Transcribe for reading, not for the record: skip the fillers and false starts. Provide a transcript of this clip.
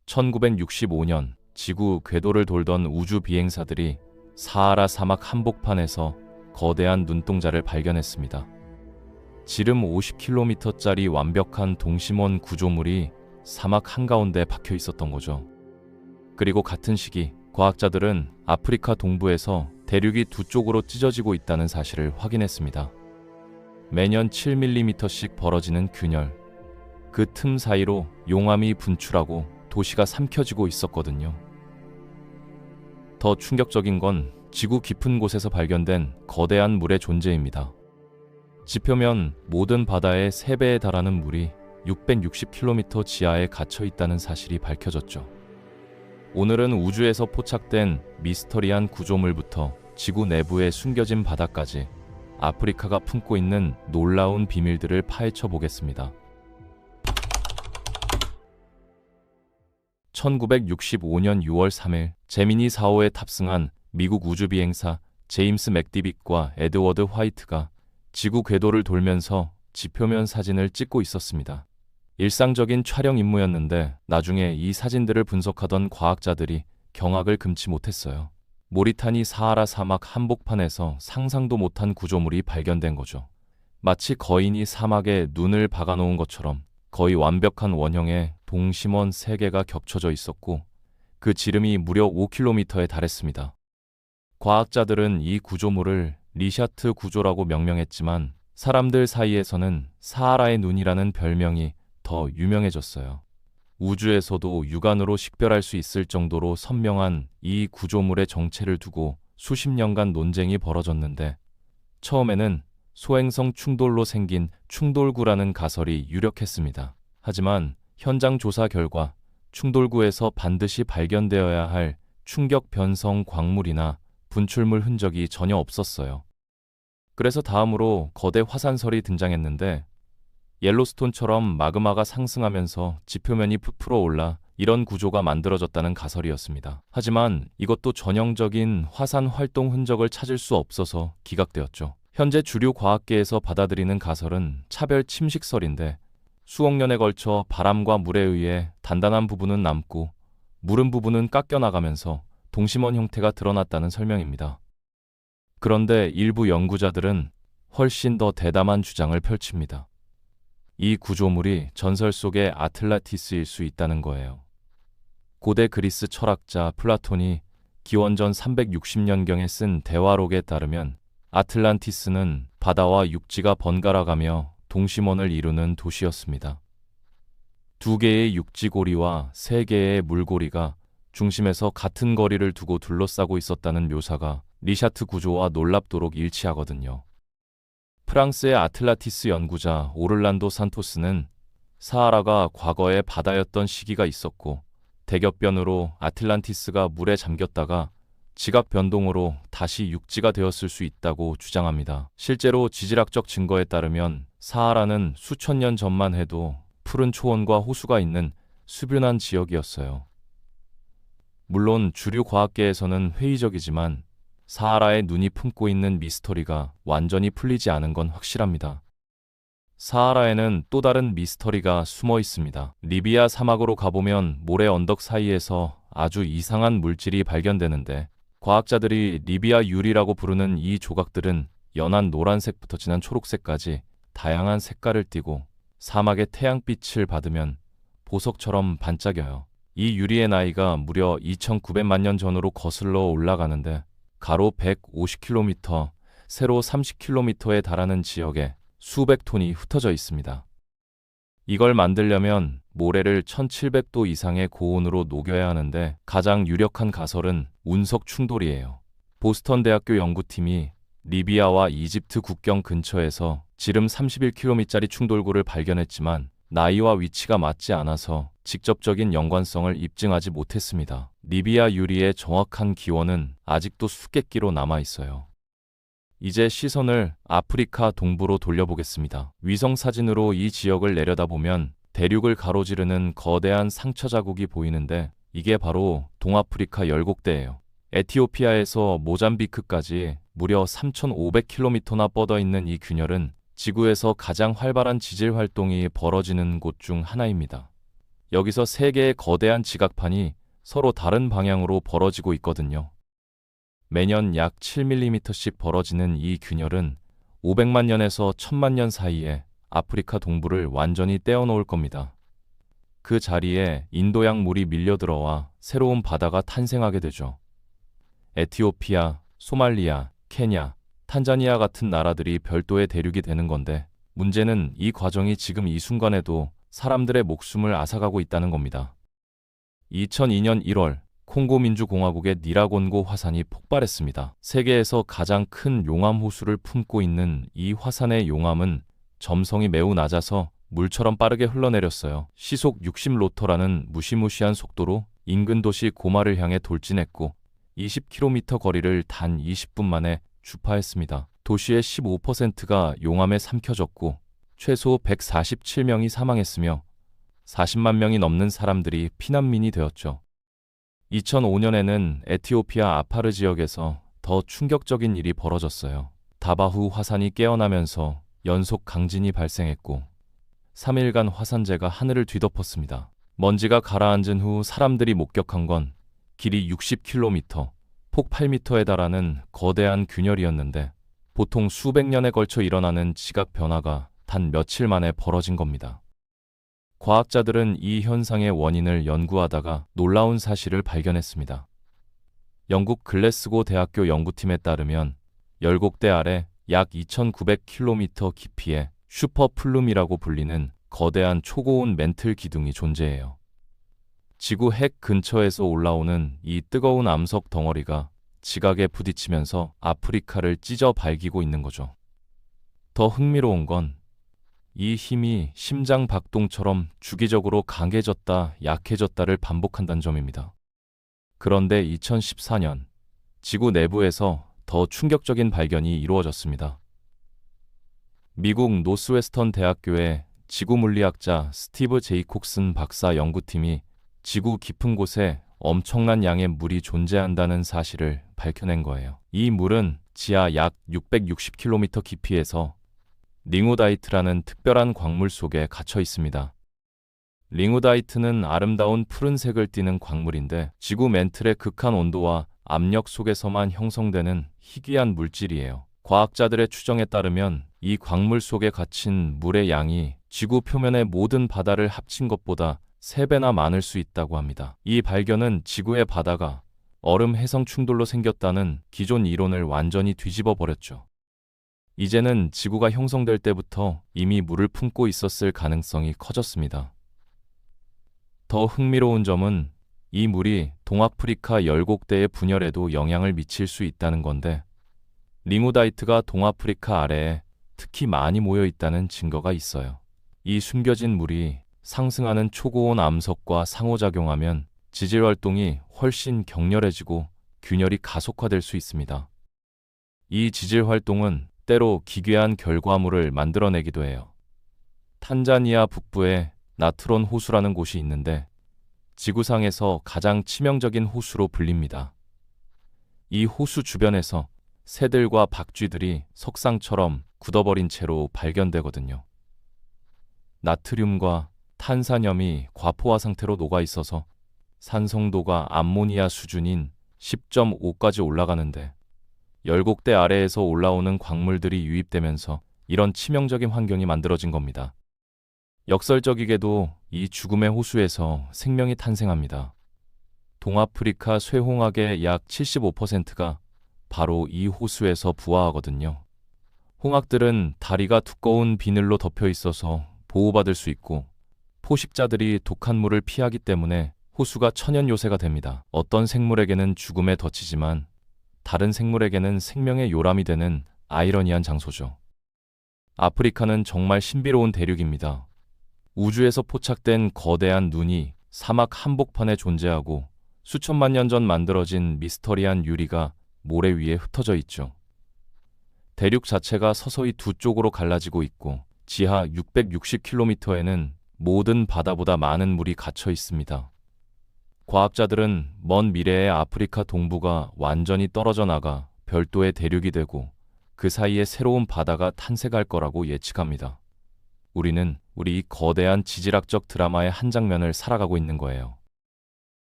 1965년 지구 궤도를 돌던 우주 비행사들이 사하라 사막 한복판에서 거대한 눈동자를 발견했습니다. 지름 50km짜리 완벽한 동심원 구조물이 사막 한가운데 박혀 있었던 거죠. 그리고 같은 시기 과학자들은 아프리카 동부에서 대륙이 두 쪽으로 찢어지고 있다는 사실을 확인했습니다. 매년 7mm씩 벌어지는 균열, 그 틈 사이로 용암이 분출하고 도시가 삼켜지고 있었거든요. 더 충격적인 건 지구 깊은 곳에서 발견된 거대한 물의 존재입니다. 지표면 모든 바다의 3배에 달하는 물이 660km 지하에 갇혀 있다는 사실이 밝혀졌죠. 오늘은 우주에서 포착된 미스터리한 구조물부터 지구 내부에 숨겨진 바다까지 아프리카가 품고 있는 놀라운 비밀들을 파헤쳐 보겠습니다. 1965년 6월 3일 제미니 4호에 탑승한 미국 우주비행사 제임스 맥디빅과 에드워드 화이트가 지구 궤도를 돌면서 지표면 사진을 찍고 있었습니다. 일상적인 촬영 임무였는데 나중에 이 사진들을 분석하던 과학자들이 경악을 금치 못했어요. 모리타니 사하라 사막 한복판에서 상상도 못한 구조물이 발견된 거죠. 마치 거인이 사막에 눈을 박아놓은 것처럼 거의 완벽한 원형의 동심원 3개가 겹쳐져 있었고 그 지름이 무려 5km에 달했습니다. 과학자들은 이 구조물을 리샤트 구조라고 명명했지만 사람들 사이에서는 사하라의 눈이라는 별명이 더 유명해졌어요. 우주에서도 육안으로 식별할 수 있을 정도로 선명한 이 구조물의 정체를 두고 수십 년간 논쟁이 벌어졌는데 처음에는 소행성 충돌로 생긴 충돌구라는 가설이 유력했습니다. 하지만 현장 조사 결과 충돌구에서 반드시 발견되어야 할 충격 변성 광물이나 분출물 흔적이 전혀 없었어요. 그래서 다음으로 거대 화산설이 등장했는데 옐로스톤처럼 마그마가 상승하면서 지표면이 부풀어 올라 이런 구조가 만들어졌다는 가설이었습니다. 하지만 이것도 전형적인 화산 활동 흔적을 찾을 수 없어서 기각되었죠. 현재 주류 과학계에서 받아들이는 가설은 차별 침식설인데 수억 년에 걸쳐 바람과 물에 의해 단단한 부분은 남고 무른 부분은 깎여나가면서 동심원 형태가 드러났다는 설명입니다. 그런데 일부 연구자들은 훨씬 더 대담한 주장을 펼칩니다. 이 구조물이 전설 속의 아틀란티스일 수 있다는 거예요. 고대 그리스 철학자 플라톤이 기원전 360년경에 쓴 대화록에 따르면 아틀란티스는 바다와 육지가 번갈아가며 동심원을 이루는 도시였습니다. 2개의 육지고리와 3개의 물고리가 중심에서 같은 거리를 두고 둘러싸고 있었다는 묘사가 리샤트 구조와 놀랍도록 일치하거든요. 프랑스의 아틀란티스 연구자 오를란도 산토스는 사하라가 과거에 바다였던 시기가 있었고 대격변으로 아틀란티스가 물에 잠겼다가 지각 변동으로 다시 육지가 되었을 수 있다고 주장합니다. 실제로 지질학적 증거에 따르면 사하라는 수천 년 전만 해도 푸른 초원과 호수가 있는 수변한 지역이었어요. 물론 주류 과학계에서는 회의적이지만 사하라의 눈이 품고 있는 미스터리가 완전히 풀리지 않은 건 확실합니다. 사하라에는 또 다른 미스터리가 숨어 있습니다. 리비아 사막으로 가보면 모래 언덕 사이에서 아주 이상한 물질이 발견되는데 과학자들이 리비아 유리라고 부르는 이 조각들은 연한 노란색부터 진한 초록색까지 다양한 색깔을 띠고 사막의 태양빛을 받으면 보석처럼 반짝여요. 이 유리의 나이가 무려 2900만 년 전으로 거슬러 올라가는데 가로 150km, 세로 30km에 달하는 지역에 수백 톤이 흩어져 있습니다. 이걸 만들려면 모래를 1700도 이상의 고온으로 녹여야 하는데 가장 유력한 가설은 운석 충돌이에요. 보스턴 대학교 연구팀이 리비아와 이집트 국경 근처에서 지름 31km짜리 충돌구를 발견했지만 나이와 위치가 맞지 않아서 직접적인 연관성을 입증하지 못했습니다. 리비아 유리의 정확한 기원은 아직도 수개끼로 남아있어요. 이제 시선을 아프리카 동부로 돌려보겠습니다. 위성 사진으로 이 지역을 내려다보면 대륙을 가로지르는 거대한 상처 자국이 보이는데 이게 바로 동아프리카 열곡대예요. 에티오피아에서 모잠비크까지 무려 3,500km나 뻗어있는 이 균열은 지구에서 가장 활발한 지질 활동이 벌어지는 곳 중 하나입니다. 여기서 세 개의 거대한 지각판이 서로 다른 방향으로 벌어지고 있거든요. 매년 약 7mm씩 벌어지는 이 균열은 500만 년에서 1000만 년 사이에 아프리카 동부를 완전히 떼어놓을 겁니다. 그 자리에 인도양 물이 밀려들어와 새로운 바다가 탄생하게 되죠. 에티오피아, 소말리아, 케냐, 탄자니아 같은 나라들이 별도의 대륙이 되는 건데, 문제는 이 과정이 지금 이 순간에도 사람들의 목숨을 앗아가고 있다는 겁니다. 2002년 1월 콩고 민주공화국의 니라곤고 화산이 폭발했습니다. 세계에서 가장 큰 용암 호수를 품고 있는 이 화산의 용암은 점성이 매우 낮아서 물처럼 빠르게 흘러내렸어요. 시속 60로터라는 무시무시한 속도로 인근 도시 고마를 향해 돌진했고 20km 거리를 단 20분 만에 주파했습니다. 도시의 15%가 용암에 삼켜졌고 최소 147명이 사망했으며 40만 명이 넘는 사람들이 피난민이 되었죠. 2005년에는 에티오피아 아파르 지역에서 더 충격적인 일이 벌어졌어요. 다바후 화산이 깨어나면서 연속 강진이 발생했고 3일간 화산재가 하늘을 뒤덮었습니다. 먼지가 가라앉은 후 사람들이 목격한 건 길이 60km, 폭 8m에 달하는 거대한 균열이었는데 보통 수백 년에 걸쳐 일어나는 지각 변화가 단 며칠 만에 벌어진 겁니다. 과학자들은 이 현상의 원인을 연구하다가 놀라운 사실을 발견했습니다. 영국 글래스고 대학교 연구팀에 따르면 열곡대 아래 약 2900km 깊이의 슈퍼플룸이라고 불리는 거대한 초고온 멘틀 기둥이 존재해요. 지구 핵 근처에서 올라오는 이 뜨거운 암석 덩어리가 지각에 부딪히면서 아프리카를 찢어 발기고 있는 거죠. 더 흥미로운 건 이 힘이 심장 박동처럼 주기적으로 강해졌다 약해졌다를 반복한다는 점입니다. 그런데 2014년 지구 내부에서 더 충격적인 발견이 이루어졌습니다. 미국 노스웨스턴 대학교의 지구물리학자 스티브 제이콥슨 박사 연구팀이 지구 깊은 곳에 엄청난 양의 물이 존재한다는 사실을 밝혀낸 거예요. 이 물은 지하 약 660km 깊이에서 링우다이트라는 특별한 광물 속에 갇혀 있습니다. 링우다이트는 아름다운 푸른색을 띠는 광물인데 지구 멘틀의 극한 온도와 압력 속에서만 형성되는 희귀한 물질이에요. 과학자들의 추정에 따르면 이 광물 속에 갇힌 물의 양이 지구 표면의 모든 바다를 합친 것보다 3배나 많을 수 있다고 합니다. 이 발견은 지구의 바다가 얼음 해성 충돌로 생겼다는 기존 이론을 완전히 뒤집어 버렸죠. 이제는 지구가 형성될 때부터 이미 물을 품고 있었을 가능성이 커졌습니다. 더 흥미로운 점은 이 물이 동아프리카 열곡대의 분열에도 영향을 미칠 수 있다는 건데, 링우다이트가 동아프리카 아래에 특히 많이 모여 있다는 증거가 있어요. 이 숨겨진 물이 상승하는 초고온 암석과 상호작용하면 지질 활동이 훨씬 격렬해지고 균열이 가속화될 수 있습니다. 이 지질 활동은 때로 기괴한 결과물을 만들어내기도 해요. 탄자니아 북부에 나트론 호수라는 곳이 있는데 지구상에서 가장 치명적인 호수로 불립니다. 이 호수 주변에서 새들과 박쥐들이 석상처럼 굳어버린 채로 발견되거든요. 나트륨과 탄산염이 과포화 상태로 녹아 있어서 산성도가 암모니아 수준인 10.5까지 올라가는데 열곡대 아래에서 올라오는 광물들이 유입되면서 이런 치명적인 환경이 만들어진 겁니다. 역설적이게도 이 죽음의 호수에서 생명이 탄생합니다. 동아프리카 쇠홍학의 약 75%가 바로 이 호수에서 부화하거든요. 홍학들은 다리가 두꺼운 비늘로 덮여 있어서 보호받을 수 있고 포식자들이 독한 물을 피하기 때문에 호수가 천연 요새가 됩니다. 어떤 생물에게는 죽음에 덫이지만 다른 생물에게는 생명의 요람이 되는 아이러니한 장소죠. 아프리카는 정말 신비로운 대륙입니다. 우주에서 포착된 거대한 눈이 사막 한복판에 존재하고 수천만 년 전 만들어진 미스터리한 유리가 모래 위에 흩어져 있죠. 대륙 자체가 서서히 두 쪽으로 갈라지고 있고 지하 660km에는 모든 바다보다 많은 물이 갇혀 있습니다. 과학자들은 먼 미래의 아프리카 동부가 완전히 떨어져 나가 별도의 대륙이 되고 그 사이에 새로운 바다가 탄생할 거라고 예측합니다. 우리는 우리 이 거대한 지질학적 드라마의 한 장면을 살아가고 있는 거예요.